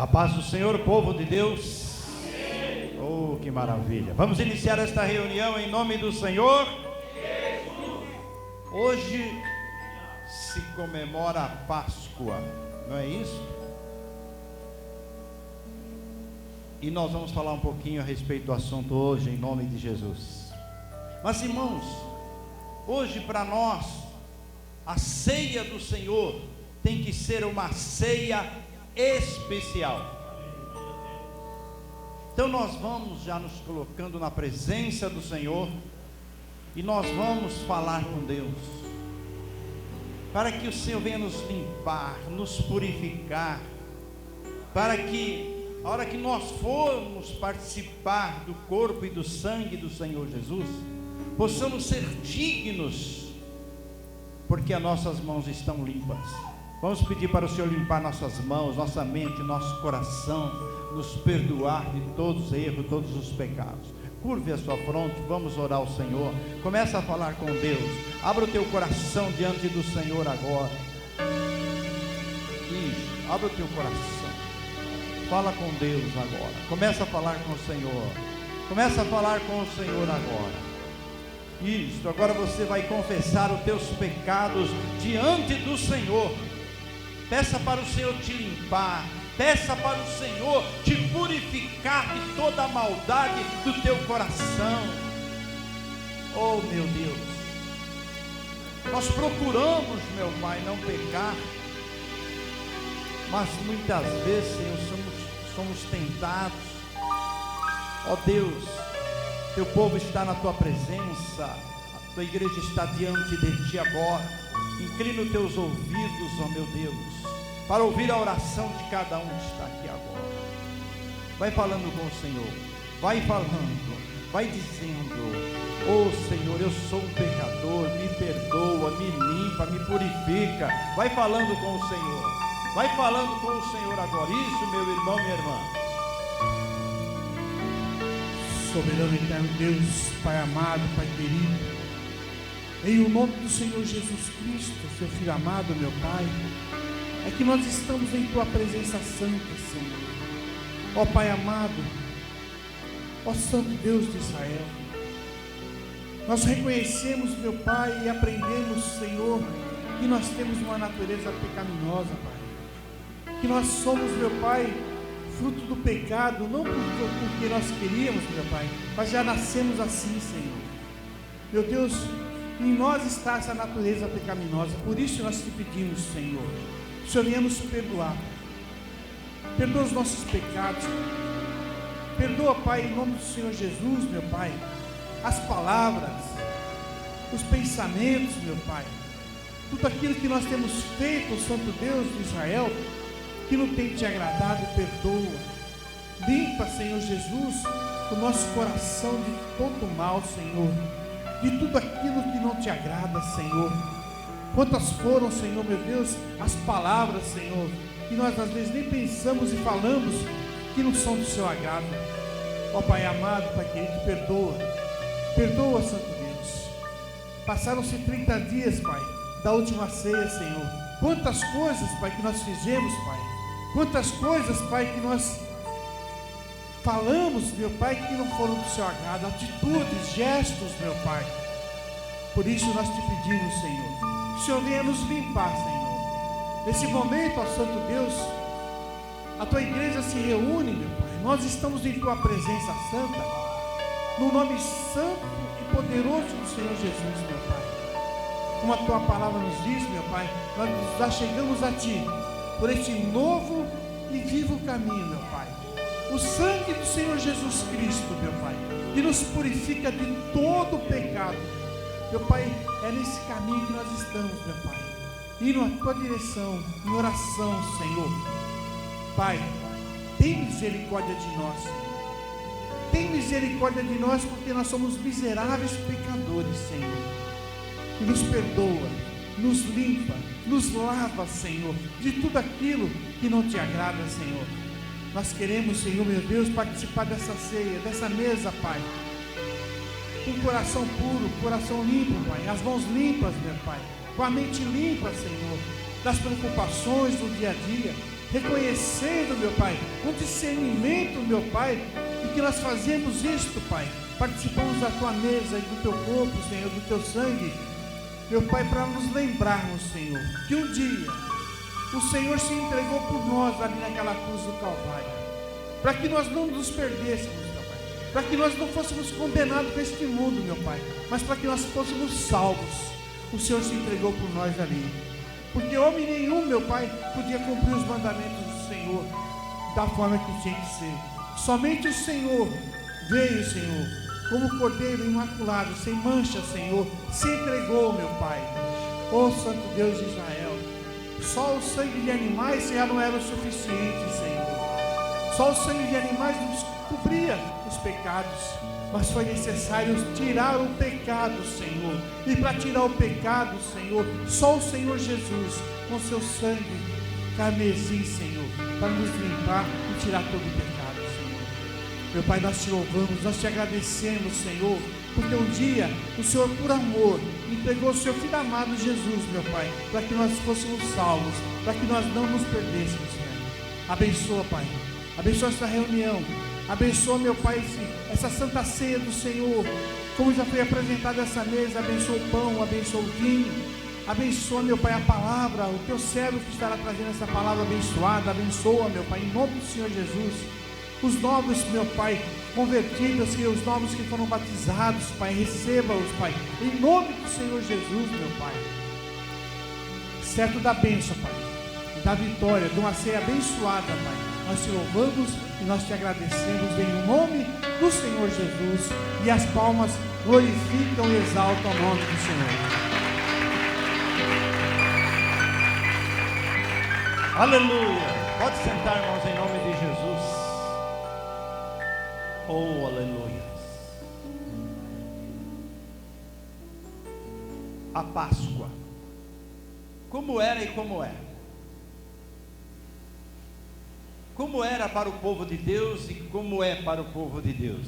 A paz do Senhor, povo de Deus. Amém. Oh, que maravilha. Vamos iniciar esta reunião em nome do Senhor. Hoje se comemora a Páscoa, não é isso? E nós vamos falar um pouquinho a respeito do assunto hoje, em nome de Jesus. Mas irmãos, hoje para nós, a ceia do Senhor tem que ser uma ceia especial. Então nós vamos já nos colocando na presença do Senhor e nós vamos falar com Deus, para que o Senhor venha nos limpar, nos purificar, para que a hora que nós formos participar do corpo e do sangue do Senhor Jesus, possamos ser dignos, porque as nossas mãos estão limpas. Vamos pedir para o Senhor limpar nossas mãos, nossa mente, nosso coração, nos perdoar de todos os erros, todos os pecados. Curve a sua fronte, vamos orar ao Senhor. Começa a falar com Deus. Abra o teu coração diante do Senhor agora. Isso, abra o teu coração. Fala com Deus agora. Começa a falar com o Senhor. Começa a falar com o Senhor agora. Isso, agora você vai confessar os teus pecados diante do Senhor. Peça para o Senhor te limpar. Peça para o Senhor te purificar de toda a maldade do teu coração. Oh meu Deus, nós procuramos, meu Pai, não pecar, mas muitas vezes, Senhor, somos tentados. Ó Deus, teu povo está na tua presença, a tua igreja está diante de ti agora. Inclina os teus ouvidos, ó meu Deus, para ouvir a oração de cada um que está aqui agora. Vai falando com o Senhor, vai falando, vai dizendo: oh Senhor, eu sou um pecador, me perdoa, me limpa, me purifica. Vai falando com o Senhor, vai falando com o Senhor agora. Isso, meu irmão, minha irmã. Soberano e eterno Deus, Pai amado, Pai querido, em o nome do Senhor Jesus Cristo, seu Filho amado, meu Pai, é que nós estamos em tua presença santa, Senhor. Ó Pai amado, ó Santo Deus de Israel, nós reconhecemos, meu Pai, e aprendemos, Senhor, que nós temos uma natureza pecaminosa, Pai, que nós somos, meu Pai, fruto do pecado, não porque nós queríamos, meu Pai, mas já nascemos assim, Senhor. Meu Deus, em nós está essa natureza pecaminosa, por isso nós te pedimos, Senhor, que o Senhor venha nos perdoar. Perdoa os nossos pecados, perdoa, Pai, em nome do Senhor Jesus, meu Pai, as palavras, os pensamentos, meu Pai, tudo aquilo que nós temos feito, Santo Deus de Israel, que não tem te agradado, perdoa. Limpa, Senhor Jesus, o nosso coração de todo mal, Senhor, de tudo aquilo que não te agrada, Senhor. Quantas foram, Senhor, meu Deus, as palavras, Senhor, que nós às vezes nem pensamos e falamos que não são do seu agrado. Ó Pai amado, Pai querido, perdoa. Perdoa, Santo Deus. Passaram-se 30 dias, Pai, da última ceia, Senhor. Quantas coisas, Pai, que nós fizemos, Pai. Quantas coisas, Pai, que nós falamos, meu Pai, que não foram do seu agrado. Atitudes, gestos, meu Pai. Por isso nós te pedimos, Senhor, que o Senhor venha nos limpar, Senhor. Nesse momento, ó Santo Deus, a tua igreja se reúne, meu Pai. Nós estamos em tua presença santa, no nome santo e poderoso do Senhor Jesus, meu Pai. Como a tua palavra nos diz, meu Pai, nós já chegamos a ti por este novo e vivo caminho, meu Pai. O sangue do Senhor Jesus Cristo, meu Pai, que nos purifica de todo o pecado. Meu Pai, é nesse caminho que nós estamos, meu Pai, indo na tua direção, em oração, Senhor. Pai, tem misericórdia de nós, Senhor. Tem misericórdia de nós, porque nós somos miseráveis pecadores, Senhor. E nos perdoa, nos limpa, nos lava, Senhor, de tudo aquilo que não te agrada, Senhor. Nós queremos, Senhor, meu Deus, participar dessa ceia, dessa mesa, Pai, com o coração puro, coração limpo, Pai, as mãos limpas, meu Pai, com a mente limpa, Senhor, das preocupações do dia a dia. reconhecendo, meu Pai, com discernimento, meu Pai, e que nós fazemos isto, Pai, participamos da Tua mesa e do Teu corpo, Senhor, do Teu sangue, meu Pai, para nos lembrarmos, Senhor, que um dia o Senhor se entregou por nós ali naquela cruz do Calvário, para que nós não nos perdêssemos, meu Pai, para que nós não fôssemos condenados por este mundo, meu Pai, mas para que nós fôssemos salvos. O Senhor se entregou por nós ali, porque homem nenhum, meu Pai, podia cumprir os mandamentos do Senhor da forma que tinha que ser. Somente o Senhor veio, Senhor, como cordeiro imaculado, sem mancha, Senhor, se entregou, meu Pai. Ó Santo Deus de Israel, só o sangue de animais já não era o suficiente, Senhor. Só o sangue de animais nos cobria os pecados, mas foi necessário tirar o pecado, Senhor. E para tirar o pecado, Senhor, só o Senhor Jesus, com seu sangue carmesim, Senhor, para nos limpar e tirar todo o pecado, Senhor. Meu Pai, nós te louvamos, nós te agradecemos, Senhor, porque um dia o Senhor, por amor, entregou o seu Filho amado Jesus, meu Pai, para que nós fôssemos salvos, para que nós não nos perdêssemos, Senhor. Abençoa, Pai, abençoa essa reunião. Abençoa, meu Pai, essa santa ceia do Senhor, como já foi apresentada essa mesa. Abençoa o pão, abençoa o vinho, abençoa, meu Pai, a palavra, o teu servo que estará trazendo essa palavra abençoada. Abençoa, meu Pai, em nome do Senhor Jesus, os novos, meu Pai, convertidos, e os novos que foram batizados, Pai, receba-os, Pai, em nome do Senhor Jesus, meu Pai, certo da bênção, Pai, da vitória, de uma ceia abençoada, Pai. Nós te louvamos e nós te agradecemos em nome do Senhor Jesus, e as palmas glorificam e exaltam o nome do Senhor. Aleluia! Pode sentar, irmãos, em nome de Jesus. Oh, aleluia! A Páscoa, como era e como é? Como era para o povo de Deus e como é para o povo de Deus?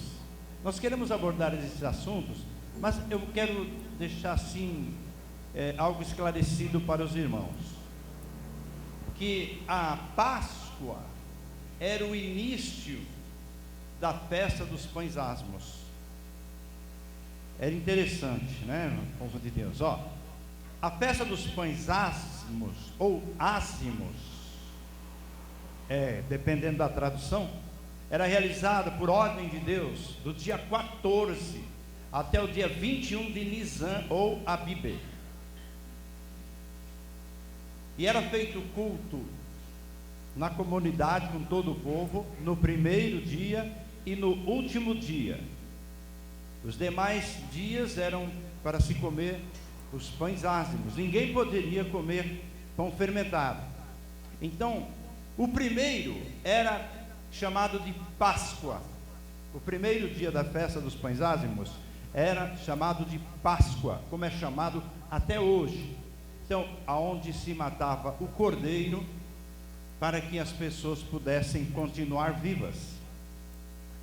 Nós queremos abordar esses assuntos, mas eu quero deixar assim algo esclarecido para os irmãos, que a Páscoa era o início da festa dos pães asmos. Era interessante, né, povo de Deus? A festa dos pães asmos ou ázimos, dependendo da tradução, era realizada por ordem de Deus do dia 14 até o dia 21 de Nisan ou Abib. E era feito culto na comunidade com todo o povo no primeiro dia e no último dia. Os demais dias eram para se comer os pães ázimos. Ninguém poderia comer pão fermentado. Então, o primeiro era chamado de Páscoa. O primeiro dia da festa dos pães ázimos era chamado de Páscoa, como é chamado até hoje. Então, aonde se matava o cordeiro para que as pessoas pudessem continuar vivas.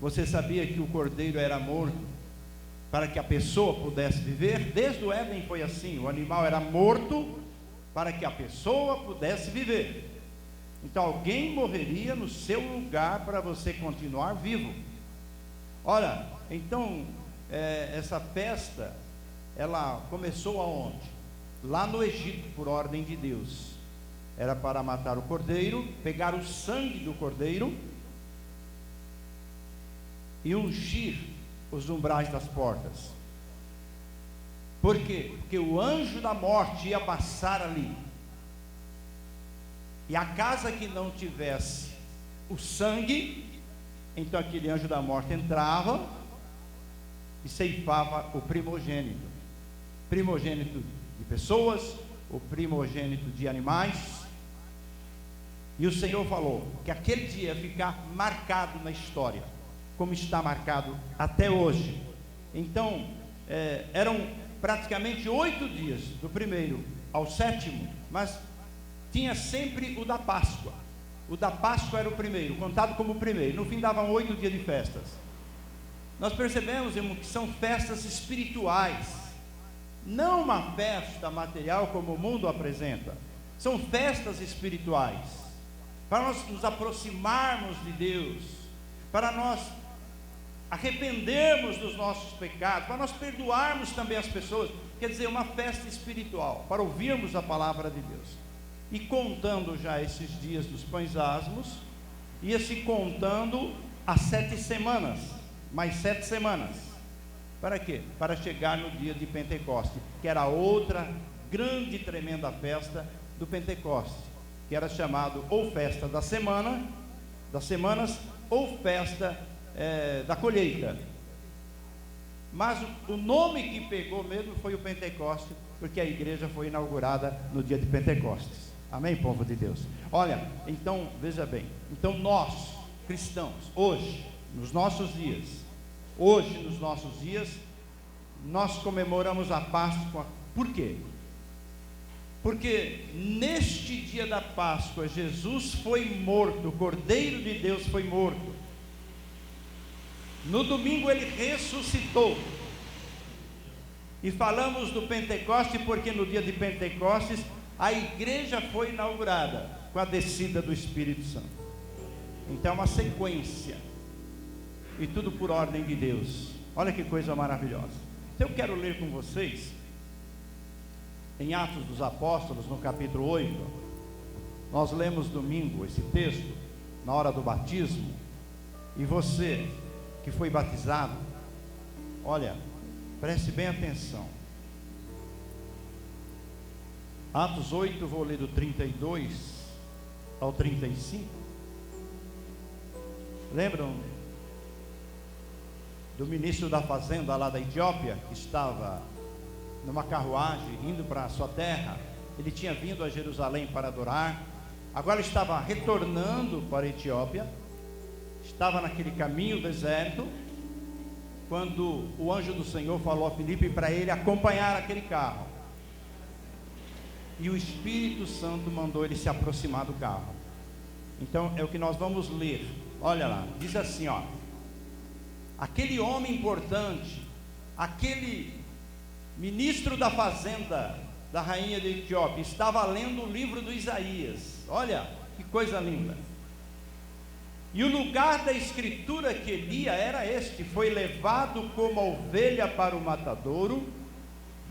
Você sabia que o cordeiro era morto para que a pessoa pudesse viver? Desde o Éden foi assim, o animal era morto para que a pessoa pudesse viver. Então alguém morreria no seu lugar para você continuar vivo. Ora, então essa festa, ela começou aonde? Lá no Egito, por ordem de Deus. Era para matar o cordeiro, pegar o sangue do cordeiro e ungir os umbrais das portas. Por quê? Porque o anjo da morte ia passar ali, e a casa que não tivesse o sangue, então aquele anjo da morte entrava e ceifava o primogênito de pessoas, o primogênito de animais. E o Senhor falou que aquele dia ia ficar marcado na história, como está marcado até hoje. Então eram praticamente 8 dias, do primeiro ao 7º, mas tinha sempre o da Páscoa. O da Páscoa era o primeiro, contado como o primeiro. No fim davam 8 dias de festas. Nós percebemos, irmão, que são festas espirituais, não uma festa material como o mundo apresenta. São festas espirituais. para nós nos aproximarmos de Deus, para nós arrependermos dos nossos pecados, para nós perdoarmos também as pessoas. Quer dizer, uma festa espiritual, para ouvirmos a palavra de Deus. E contando já esses dias dos pães asmos, ia se contando as 7 semanas, mais 7 semanas. Para quê? Para chegar no dia de Pentecoste, que era outra grande e tremenda festa do Pentecoste, que era chamado ou festa da semana, das semanas, ou festa da colheita. Mas o nome que pegou mesmo foi o Pentecoste, porque a igreja foi inaugurada no dia de Pentecostes. Amém, povo de Deus? Olha, então, veja bem, então nós, cristãos, hoje, nos nossos dias, nós comemoramos a Páscoa. Por quê? Porque neste dia da Páscoa, Jesus foi morto, o Cordeiro de Deus foi morto. No domingo ele ressuscitou. E falamos do Pentecoste porque no dia de Pentecostes a igreja foi inaugurada com a descida do Espírito Santo. Então é uma sequência, e tudo por ordem de Deus. Olha que coisa maravilhosa. Então eu quero ler com vocês em Atos dos Apóstolos, no capítulo 8. Nós lemos domingo esse texto na hora do batismo. E você que foi batizado, olha, preste bem atenção. Atos 8, vou ler do 32 ao 35. Lembram do ministro da fazenda lá da Etiópia, que estava numa carruagem indo para a sua terra? Ele tinha vindo a Jerusalém para adorar, agora estava retornando para a Etiópia, estava naquele caminho deserto, quando o anjo do Senhor falou a Filipe para ele acompanhar aquele carro, e o Espírito Santo mandou ele se aproximar do carro. Então é o que nós vamos ler. Olha lá, diz assim, ó: aquele homem importante, aquele ministro da fazenda da rainha de Etiópia, estava lendo o livro do Isaías. Olha que coisa linda. E o lugar da escritura que lia era este: foi levado como a ovelha para o matadouro,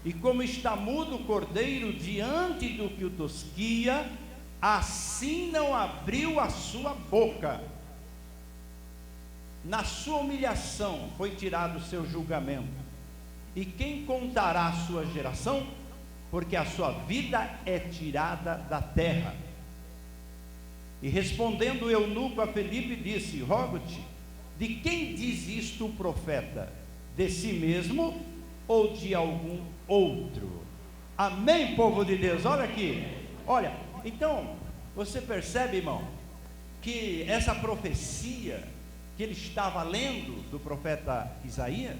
e como está mudo o cordeiro diante do que o tosquia, assim não abriu a sua boca. Na sua humilhação foi tirado o seu julgamento. E quem contará a sua geração? Porque a sua vida é tirada da terra. E respondendo o eunuco a Filipe, disse: rogo-te, de quem diz isto o profeta? De si mesmo ou de algum outro? Amém, povo de Deus? Olha aqui, olha, então, você percebe, irmão, que essa profecia que ele estava lendo do profeta Isaías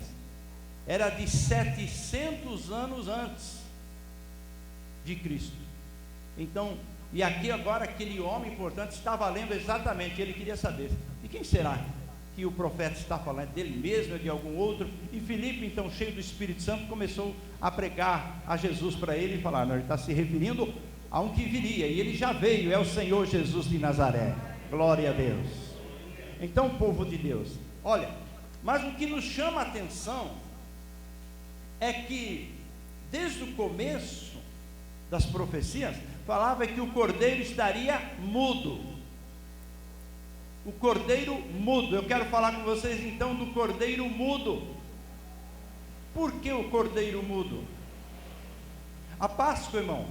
era de 700 anos antes de Cristo. Então, e aqui agora aquele homem importante estava lendo exatamente, ele queria saber, de quem será que o profeta está falando? Dele mesmo, ou de algum outro? E Filipe, então, cheio do Espírito Santo, começou a pregar a Jesus para ele e falar: não, ele está se referindo a um que viria, e ele já veio, é o Senhor Jesus de Nazaré. Glória a Deus. Então, povo de Deus, olha, mas o que nos chama a atenção é que desde o começo das profecias falava que o cordeiro estaria mudo. O cordeiro mudo. Eu quero falar com vocês então do cordeiro mudo. Por que o cordeiro mudo? A Páscoa, irmão,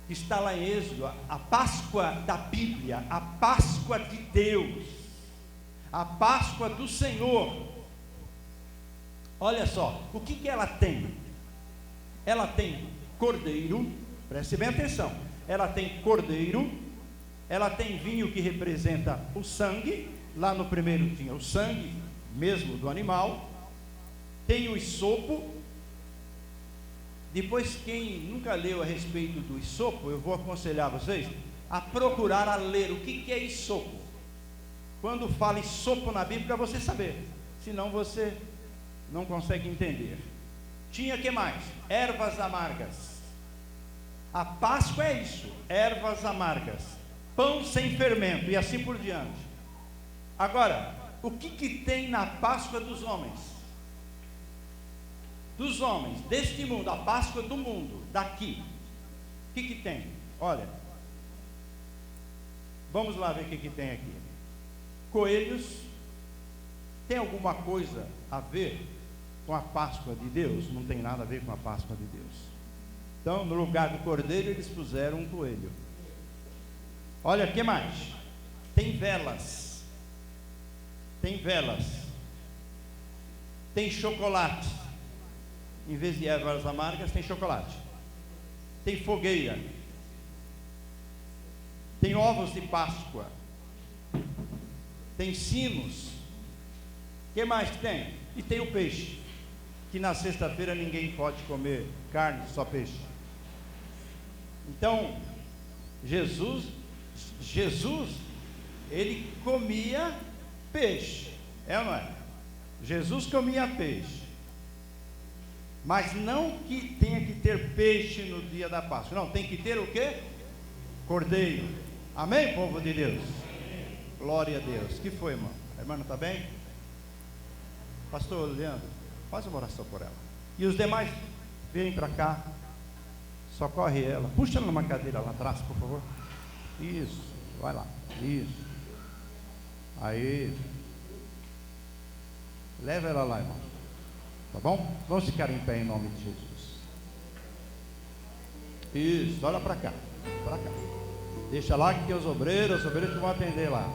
que está lá em Êxodo, a Páscoa da Bíblia, a Páscoa de Deus, a Páscoa do Senhor. Olha só, o que ela tem? Ela tem cordeiro, preste bem atenção, ela tem cordeiro, ela tem vinho que representa o sangue. Lá no primeiro tinha o sangue mesmo do animal, tem o hisopo. Depois, quem nunca leu a respeito do hisopo, eu vou aconselhar vocês a procurar a ler o que é hisopo. Quando fala hisopo na Bíblia, para você saber, senão você não consegue entender. Tinha que mais? Ervas amargas. A Páscoa é isso, ervas amargas. pão sem fermento, e assim por diante. Agora, o que tem na Páscoa dos homens? Dos homens, deste mundo, a Páscoa do mundo, daqui. O que tem? Olha, vamos lá ver o que tem aqui. Coelhos. Tem alguma coisa a ver com a Páscoa de Deus? Não tem nada a ver com a Páscoa de Deus. Então, no lugar do cordeiro, eles puseram um coelho. Olha, o que mais? Tem velas. Tem velas. Tem chocolate. Em vez de ervas amargas, tem chocolate. Tem fogueira. Tem ovos de Páscoa. Tem sinos. O que mais que tem? E tem o peixe, que na sexta-feira ninguém pode comer carne, só peixe. Então, Jesus, ele comia peixe, é ou não é? Jesus comia peixe, mas não que tenha que ter peixe no dia da Páscoa, não, tem que ter o quê? Cordeiro. Amém, povo de Deus? Glória a Deus. Que foi, irmão? A irmã não está bem? Pastor Leandro, faz uma oração por ela. E os demais, vêm para cá, socorre ela. Puxa ela numa cadeira lá atrás, por favor. Isso, vai lá. Isso. Aí. Leva ela lá, irmão. Tá bom? Vamos ficar em pé em nome de Jesus. Isso, olha para cá. Para cá. Deixa lá que tem os obreiros que vão atender lá.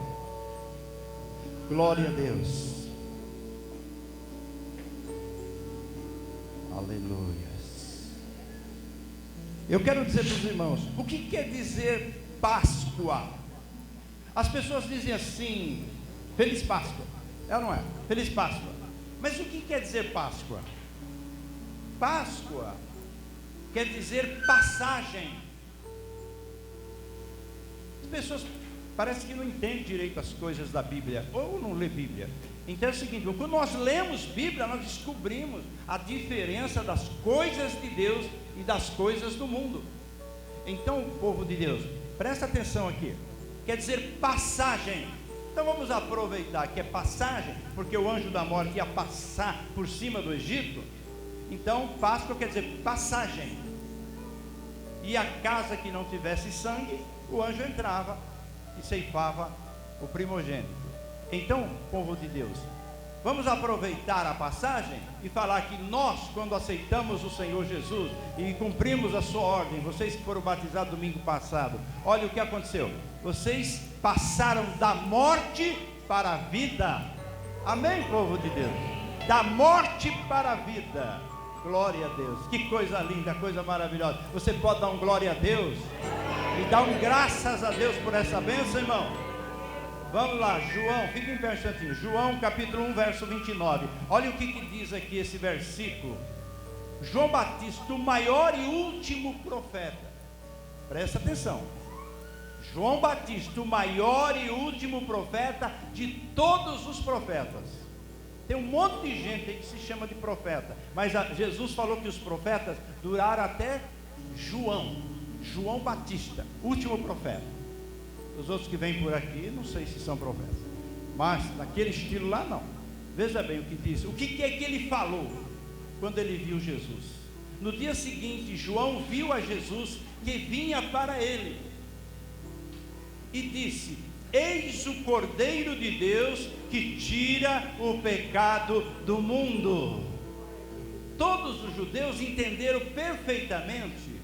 Glória a Deus. Aleluia. Eu quero dizer para os irmãos, o que quer dizer Páscoa? As pessoas dizem assim, Feliz Páscoa, é ou não é? Feliz Páscoa. Mas o que quer dizer Páscoa? Páscoa quer dizer passagem. As pessoas parece que não entendem direito as coisas da Bíblia, ou não lê Bíblia. Então é o seguinte, quando nós lemos Bíblia, nós descobrimos a diferença das coisas de Deus e das coisas do mundo. Então, povo de Deus, presta atenção aqui, quer dizer passagem. Então vamos aproveitar que é passagem, porque o anjo da morte ia passar por cima do Egito. Então Páscoa quer dizer passagem. E a casa que não tivesse sangue, o anjo entrava e ceifava o primogênito. Então, povo de Deus, vamos aproveitar a passagem e falar que nós, quando aceitamos o Senhor Jesus e cumprimos a sua ordem, vocês que foram batizados domingo passado, olha o que aconteceu, vocês passaram da morte para a vida. Amém, povo de Deus? Da morte para a vida. Glória a Deus, que coisa linda, coisa maravilhosa. Você pode dar um glória a Deus e dar um graças a Deus por essa bênção, irmão? Vamos lá, João, fica em pé um instantinho. João capítulo 1, verso 29. Olha o que diz aqui esse versículo. João Batista, o maior e último profeta. Presta atenção. João Batista, o maior e último profeta de todos os profetas. Tem um monte de gente aí que se chama de profeta, mas Jesus falou que os profetas duraram até João Batista, último profeta. Os outros que vêm por aqui, não sei se são profetas, mas naquele estilo lá não. Veja bem o que diz. O que é que ele falou quando ele viu Jesus? No dia seguinte, João viu a Jesus que vinha para ele e disse: eis o Cordeiro de Deus que tira o pecado do mundo. Todos os judeus entenderam perfeitamente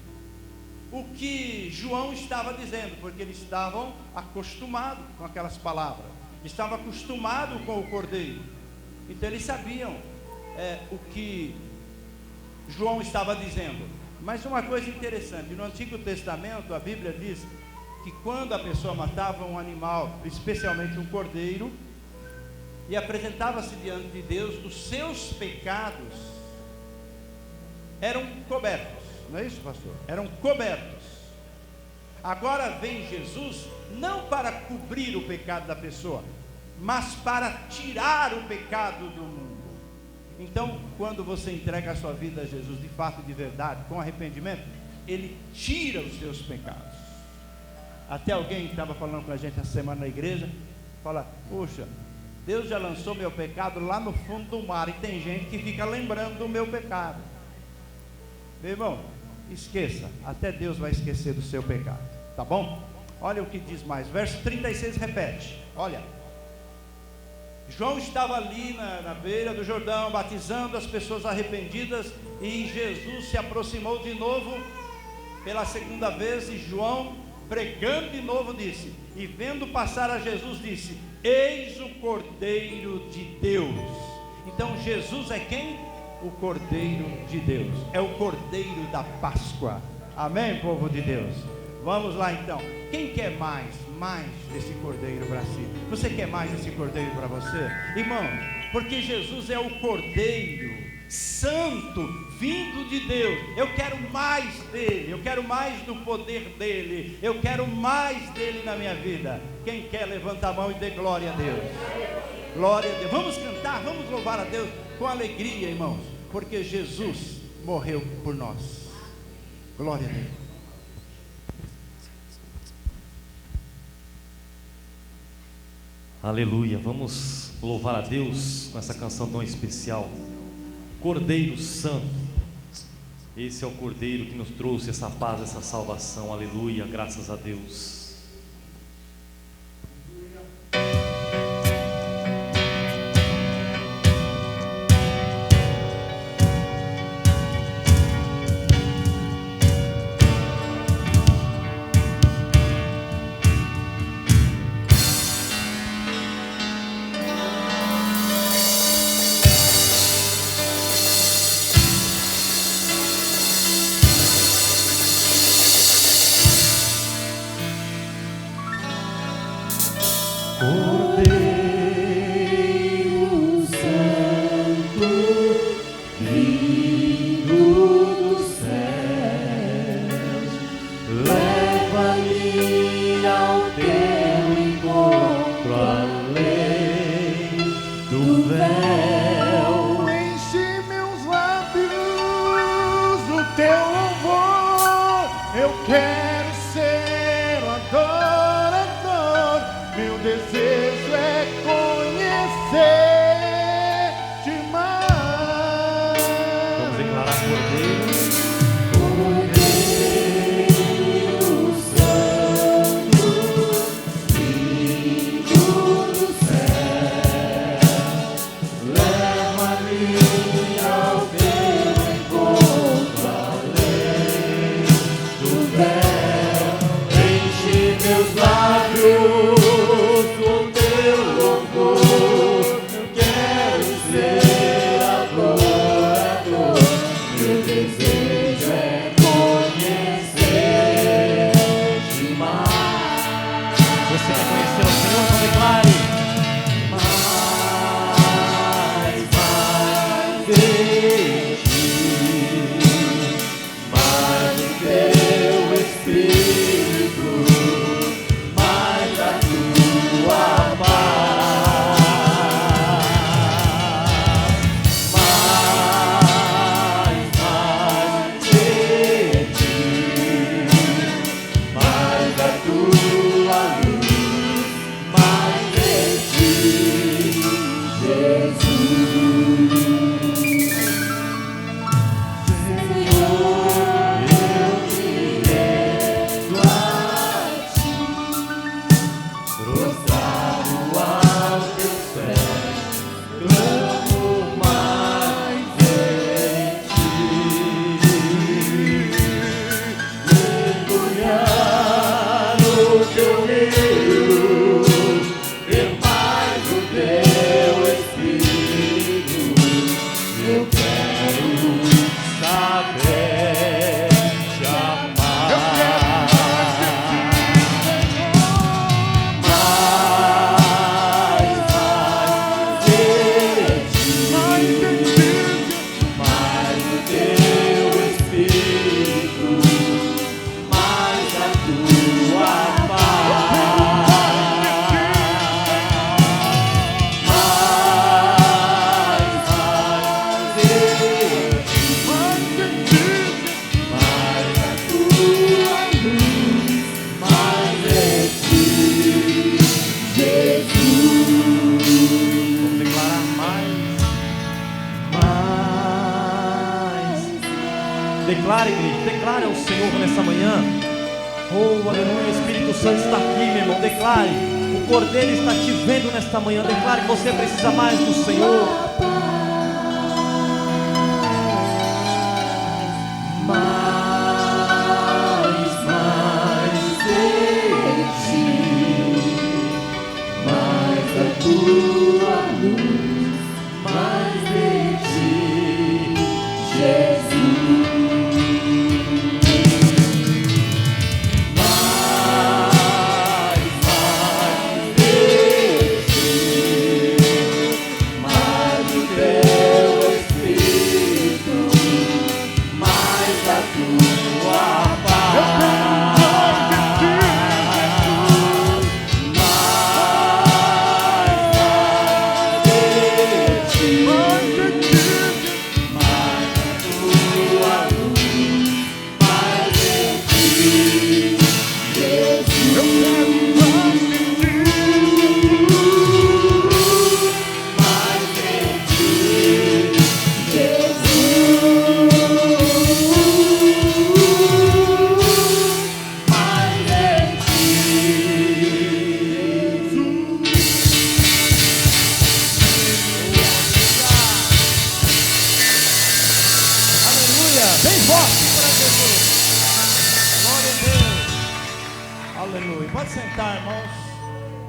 o que João estava dizendo, porque eles estavam acostumados com aquelas palavras, estavam acostumados com o Cordeiro, então eles sabiam o que João estava dizendo. Mas uma coisa interessante, no Antigo Testamento a Bíblia diz que quando a pessoa matava um animal, especialmente um cordeiro, e apresentava-se diante de Deus, os seus pecados eram cobertos. Não é isso, pastor? Eram cobertos. Agora vem Jesus, não para cobrir o pecado da pessoa, mas para tirar o pecado do mundo. Então, quando você entrega a sua vida a Jesus, de fato e de verdade, com arrependimento, Ele tira os seus pecados. Até alguém estava falando com a gente essa semana na igreja, fala, puxa, Deus já lançou meu pecado lá no fundo do mar, e tem gente que fica lembrando do meu pecado. Meu irmão, esqueça, até Deus vai esquecer do seu pecado, tá bom? Olha o que diz mais, verso 36 repete, olha. João estava ali na beira do Jordão, batizando as pessoas arrependidas, e Jesus se aproximou de novo, pela segunda vez, e João, pregando de novo, disse, e vendo passar a Jesus, disse, eis o Cordeiro de Deus. Então Jesus é quem? O Cordeiro de Deus, é o Cordeiro da Páscoa. Amém, povo de Deus? Vamos lá então. Quem quer mais desse Cordeiro para si? Você quer mais desse Cordeiro para você? Irmão, porque Jesus é o Cordeiro Santo, vindo de Deus. Eu quero mais dele, eu quero mais do poder dele, eu quero mais dele na minha vida. Quem quer, levanta a mão e dê glória a Deus. Glória a Deus. Vamos cantar, vamos louvar a Deus com alegria, irmãos, porque Jesus morreu por nós. Glória a Deus. Aleluia, vamos louvar a Deus com essa canção tão especial. Cordeiro Santo, esse é o Cordeiro que nos trouxe essa paz, essa salvação. Aleluia, graças a Deus. Senhor nessa manhã. Oh, aleluia, o Espírito Santo está aqui, meu irmão. Declare, o Cordeiro está te vendo nesta manhã. Declare que você precisa mais do Senhor. Bem forte para Jesus. Glória a Deus. Aleluia. Pode sentar, irmãos.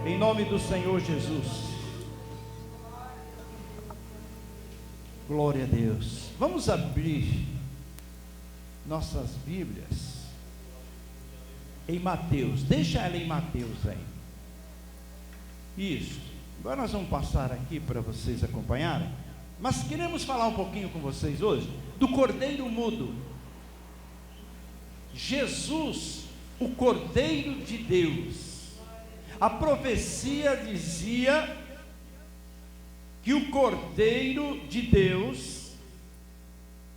Em nome do Senhor Jesus. Glória a Deus. Vamos abrir nossas Bíblias em Mateus. Deixa ela em Mateus aí. Isso. Agora nós vamos passar aqui para vocês acompanharem. Mas queremos falar um pouquinho com vocês hoje do Cordeiro Mudo. Jesus, o Cordeiro de Deus. A profecia dizia que o Cordeiro de Deus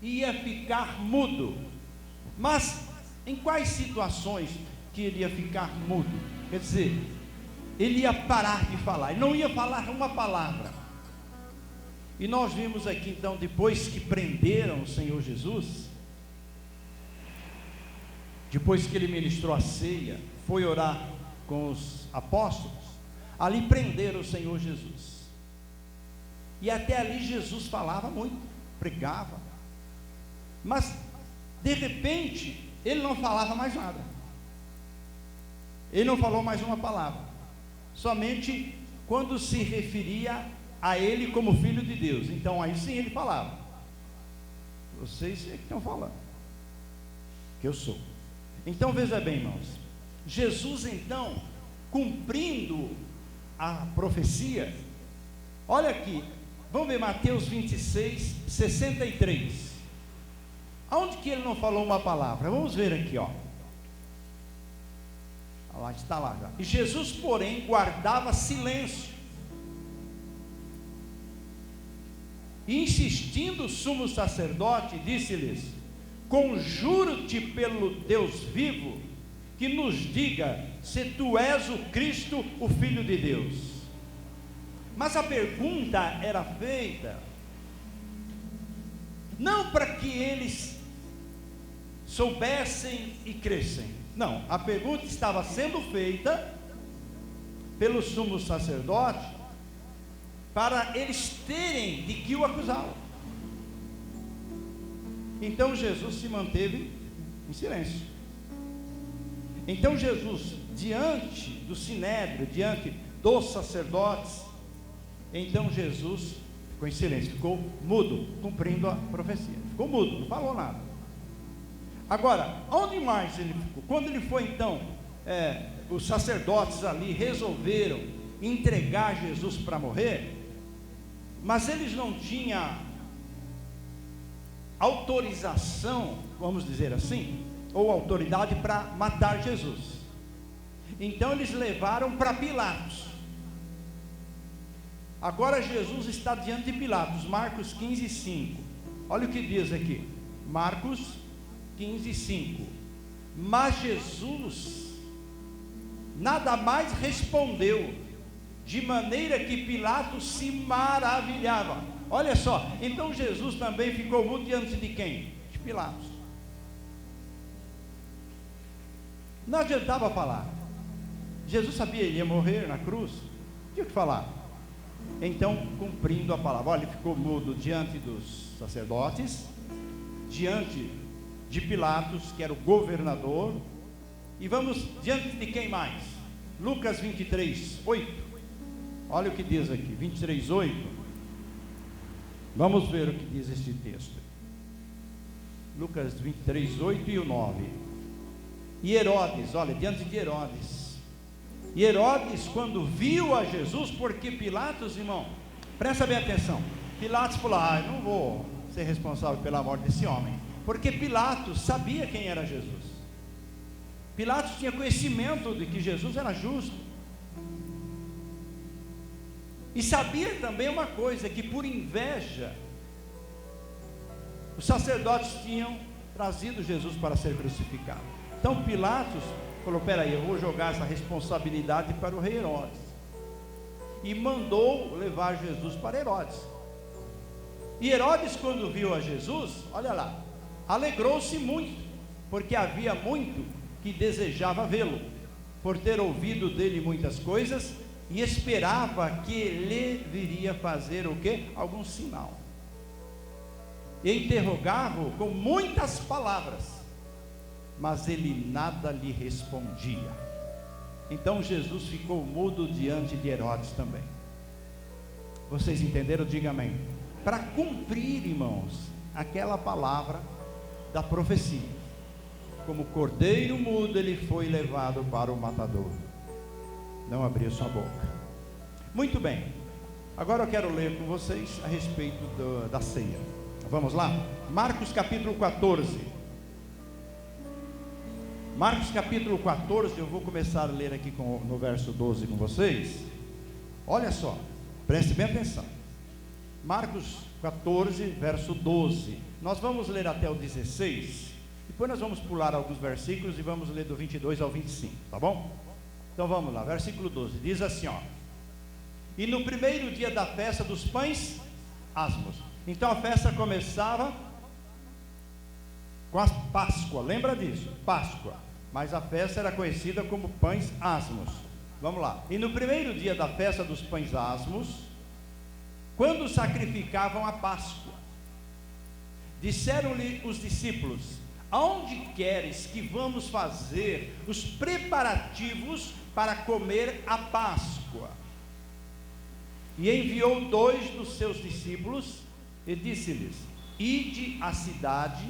ia ficar mudo. Mas em quais situações que ele ia ficar mudo? Quer dizer, ele ia parar de falar, ele não ia falar uma palavra. E nós vimos aqui então, depois que prenderam o Senhor Jesus, depois que ele ministrou a ceia, foi orar com os apóstolos, ali prenderam o Senhor Jesus. E até ali Jesus falava muito, pregava, mas de repente ele não falava mais nada. Ele não falou mais uma palavra, somente quando se referia a ele como filho de Deus. Então aí sim ele falava. Vocês é que estão falando que eu sou. Então veja bem, irmãos, Jesus então, cumprindo a profecia, olha aqui, vamos ver Mateus 26, 63. Aonde que ele não falou uma palavra? Vamos ver aqui, ó. Lá está lá já. E Jesus, porém, guardava silêncio. E insistindo o sumo sacerdote, disse-lhes: conjuro-te pelo Deus vivo, que nos diga se tu és o Cristo, o Filho de Deus. Mas a pergunta era feita não para que eles soubessem e crescem. Não, a pergunta estava sendo feita pelo sumo sacerdote para eles terem de que o acusá-lo. Então Jesus se manteve em silêncio. Então Jesus, diante do sinédrio, diante dos sacerdotes, então Jesus ficou em silêncio, ficou mudo, cumprindo a profecia. Ficou mudo, não falou nada. Agora, onde mais ele ficou? Quando ele foi então, os sacerdotes ali resolveram entregar Jesus para morrer, mas eles não tinham autorização, vamos dizer assim, ou autoridade para matar Jesus. Então eles levaram para Pilatos. Agora Jesus está diante de Pilatos. Marcos 15, 5. Olha o que diz aqui, Marcos 15, 5. Mas Jesus nada mais respondeu, de maneira que Pilatos se maravilhava. Olha só, então Jesus também ficou mudo diante de quem? De Pilatos. Não adiantava falar. Jesus sabia, ele ia morrer na cruz, tinha que falar. Então, cumprindo a palavra, olha, ele ficou mudo diante dos sacerdotes, diante de Pilatos, que era o governador, e vamos diante de quem mais? Lucas 23, 8, olha o que diz aqui, 23, 8, vamos ver o que diz este texto, Lucas 23, 8 e o 9, e Herodes, olha, diante de Herodes, e Herodes quando viu a Jesus, porque Pilatos, irmão, presta bem atenção, Pilatos falou, eu não vou ser responsável pela morte desse homem, porque Pilatos sabia quem era Jesus, Pilatos tinha conhecimento de que Jesus era justo, e sabia também uma coisa, que por inveja, os sacerdotes tinham trazido Jesus para ser crucificado. Então Pilatos falou, peraí, eu vou jogar essa responsabilidade para o rei Herodes, e mandou levar Jesus para Herodes. E Herodes, quando viu a Jesus, olha lá, alegrou-se muito, porque havia muito que desejava vê-lo, por ter ouvido dele muitas coisas, e esperava que ele viria fazer o quê? Algum sinal. E interrogava-o com muitas palavras, mas ele nada lhe respondia. Então Jesus ficou mudo diante de Herodes também. Vocês entenderam? Diga amém. Para cumprir, irmãos, aquela palavra da profecia, como cordeiro mudo ele foi levado para o matador, não abriu sua boca. Muito bem, agora eu quero ler com vocês a respeito da ceia. Vamos lá? Marcos capítulo 14. Marcos capítulo 14, eu vou começar a ler aqui no verso 12 com vocês. Olha só, preste bem atenção. Marcos 14, verso 12. Nós vamos ler até o 16. Depois nós vamos pular alguns versículos e vamos ler do 22 ao 25, tá bom? Então vamos lá, versículo 12, diz assim, ó: e no primeiro dia da festa dos pães asmos. Então a festa começava com a Páscoa, lembra disso? Páscoa, mas a festa era conhecida como pães asmos. Vamos lá, e no primeiro dia da festa dos pães asmos, quando sacrificavam a Páscoa, disseram-lhe os discípulos: aonde queres que vamos fazer os preparativos para comer a Páscoa? E enviou 2 dos seus discípulos e disse-lhes: ide à cidade